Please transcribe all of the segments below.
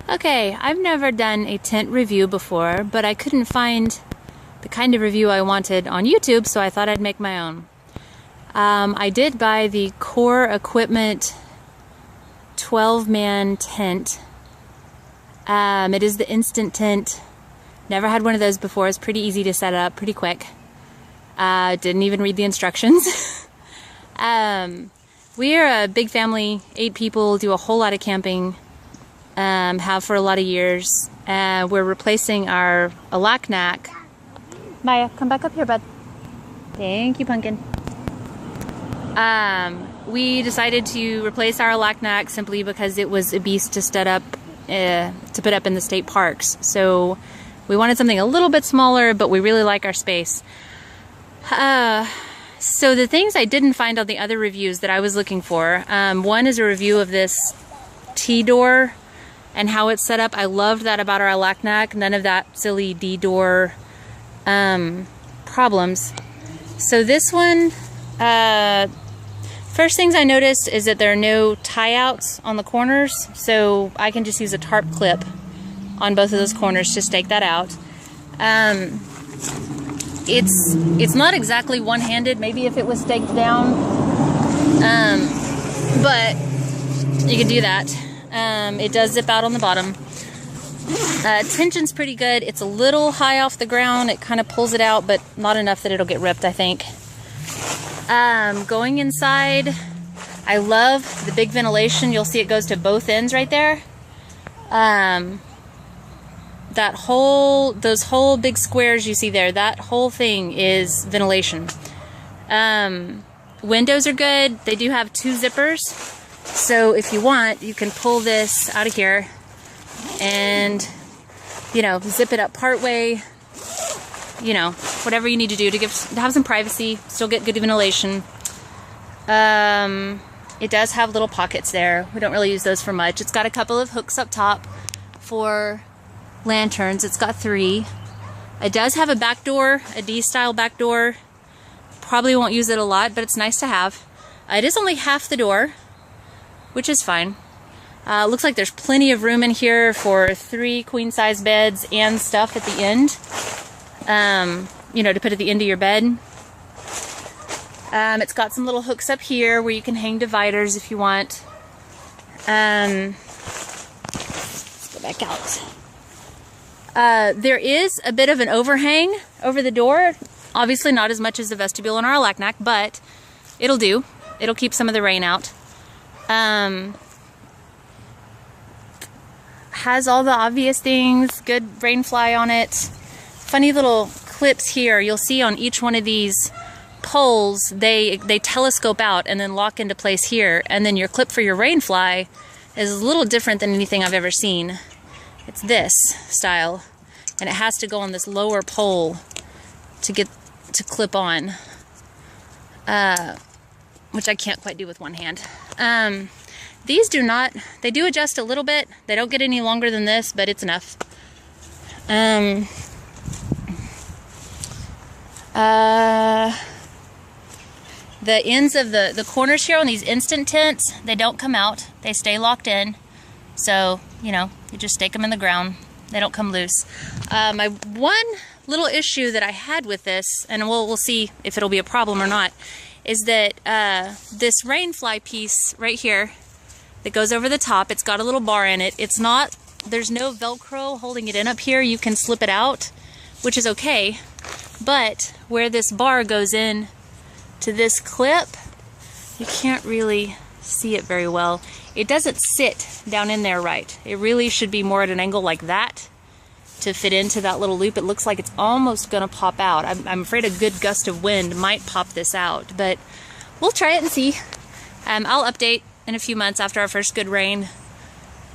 Okay, I've never done a tent review before, but I couldn't find the kind of review I wanted on YouTube, so I thought I'd make my own. I did buy the Core Equipment 12-man tent. It is the instant tent. Never had one of those before. It's pretty easy to set up, pretty quick. Didn't even read the instructions. We are a big family, 8 people, do a whole lot of camping, have for a lot of years. We're replacing our Alaknak. Maya, come back up here, bud. Thank you, Pumpkin. We decided to replace our Alaknak simply because it was a beast to set up, to put up in the state parks. So we wanted something a little bit smaller, but we really like our space. So the things I didn't find on the other reviews that I was looking for, one is a review of this T-door and how it's set up. I loved that about our Alaknak. None of that silly D-door problems. So this one, first things I noticed is that there are no tie-outs on the corners, so I can just use a tarp clip on both of those corners to stake that out. It's not exactly one-handed, maybe if it was staked down, but you can do that. It does zip out on the bottom. Tension's pretty good. It's a little high off the ground. It kind of pulls it out, but not enough that it'll get ripped, I think. Going inside, I love the big ventilation. You'll see it goes to both ends right there. Those whole big squares you see there, that whole thing is ventilation. Windows are good. They do have 2 zippers. So if you want, you can pull this out of here and, zip it up part way, whatever you need to do to have some privacy, still get good ventilation. It does have little pockets there. We don't really use those for much. It's got a couple of hooks up top for lanterns. It's got 3. It does have a back door, a D-style back door. Probably won't use it a lot, but it's nice to have. It is only half the door, which is fine. Looks like there's plenty of room in here for 3 queen-size beds and stuff at the end. To put at the end of your bed. It's got some little hooks up here where you can hang dividers if you want. Let's go back out. There is a bit of an overhang over the door. Obviously not as much as the vestibule in our Alaknak, but it'll do. It'll keep some of the rain out. Has all the obvious things, good rain fly on it. Funny little clips here. You'll see on each one of these poles, they telescope out and then lock into place here. And then your clip for your rain fly is a little different than anything I've ever seen. It's this style, and it has to go on this lower pole to clip on, which I can't quite do with one hand. These do not, they do adjust a little bit. They don't get any longer than this, but it's enough. The ends of the corners here on these instant tents, they don't come out. They stay locked in. So, you just stake them in the ground. They don't come loose. My one little issue that I had with this, and we'll see if it'll be a problem or not, is that this rain fly piece right here that goes over the top, it's got a little bar in it. There's no Velcro holding it in up here. You can slip it out, which is okay. But where this bar goes in to this clip, you can't really see it very well. It doesn't sit down in there right. It really should be more at an angle like that to fit into that little loop. It looks like it's almost gonna pop out. I'm afraid a good gust of wind might pop this out, but we'll try it and see. I'll update in a few months after our first good rain,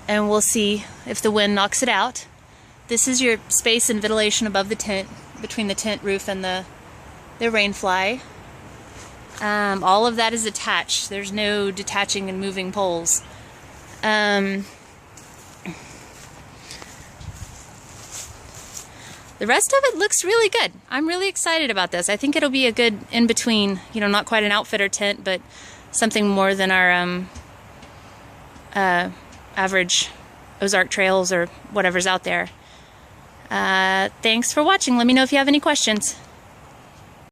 and we'll see if the wind knocks it out. This is your space and ventilation above the tent, between the tent roof and the rain fly. All of that is attached. There's no detaching and moving poles. The rest of it looks really good. I'm really excited about this. I think it'll be a good in-between, not quite an outfitter tent, but something more than our average Ozark Trails or whatever's out there. Thanks for watching. Let me know if you have any questions.